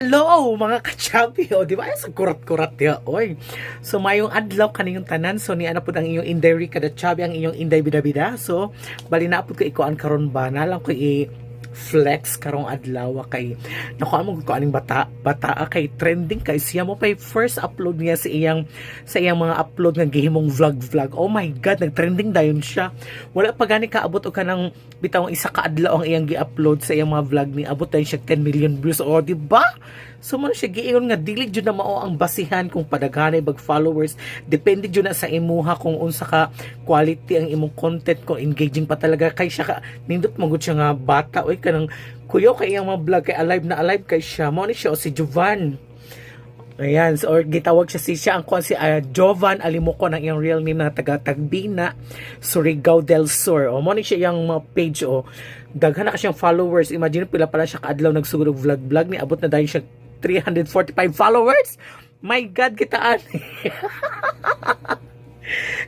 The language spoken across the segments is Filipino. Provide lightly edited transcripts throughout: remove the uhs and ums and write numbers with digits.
Hello mga kachabi, o di ba sa kurat-kurat ya oy. So mayong adlaw kaniyong tanan, so ni ana pud ang inyong inday kada chabi, ang inyong inday bida-bida. So bali na pud ko ikuan karon ba na lang ko flex karong adlaw kay nakuha mo ko aning bata kay trending kay siya mo pay first upload niya sa iyang mga upload nga gihimong vlog. Oh my god, nag-trending dayon siya. Wala pa gani kaabot og kanang bitawng isa ka adlaw ang iyang gi-upload sa iyang mga vlog ni abot dayon siya 10 million views. Oh, di ba? So man siya giingon nga dili jud na mao ang basihan kung padaghanay bag followers, depende jud na sa imuha kung unsa ka quality ang imong content, kung engaging pa talaga kay siya ka nindot magud siya nga bata oy kanang kuyo kay iyang mga vlog kay alive kay siya mo ni siya o si Jovan. Ayan, so, or gitawag siya ang si Jovan Alimocon ang iyang real name na taga Tagbina, Surigao del Sur. O mo ni siya iyang page o daghan na ka siyang followers. Imagine pila pala siya kaadlaw nagsugod og vlog ni abot na dayon siya 345 followers. My God, kitaan.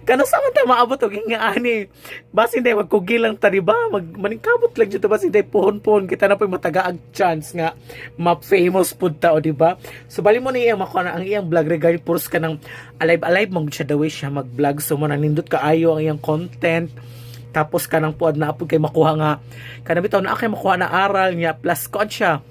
Kano sa man ta maabot og ani. Basin day magkugilang ta di ba? Maningkamot lang jud basin day pohon-pohon kita na pay matagaag chance nga ma-famous pud ta o di ba? So bali mo ni iyang makuha na ang iyang vlog regarding puros ka ng alive mag siya daw siya mag-vlog, so mo nanindot kaayo ang iyang content. Tapos kanang puad na apod kay makuha nga kanang bitaw na kay makuha na aral niya plus kon siya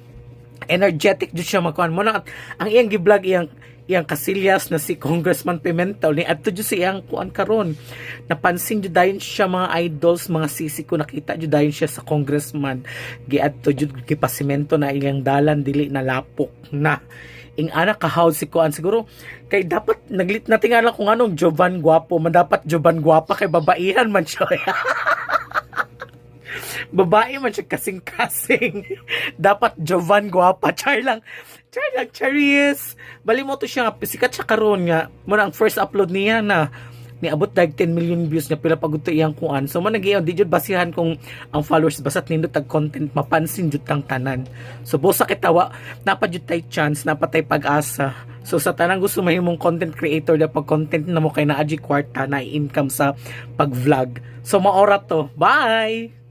energetic jud siya makuha mo na ang iyang gi-vlog iyang Casillas na si Congressman Pimentel ni adto jud si iyang kuan karon napansin jud dayon siya mga idols mga sisi ko nakita jud dayon siya sa congressman giadto jud gipasimento na iyang dalan dili na lapok na ing anak kahaw si kuan siguro kay dapat naglit na tingala kung anong Jovan Guapo man dapat Jovan Guapa kay babaihan man siya. Babae man siya kasing-kasing. Dapat Jovan Guapa. Char lang, charis. Bali mo to siya, sikat siya karon nga. Muna ang first upload niya na niabot dag 10 million views na pila pagud to iyang kuan. So man nagiyon di jud basihan kung ang followers basat nindot tag content mapansin jud tang tanan. So bosa kitawa napa jud tay chance, napa tay pag-asa. So sa tanang gusto mahimong content creator na pag content na mo kay naa kwarta na income sa pag-vlog. So maora to. Bye.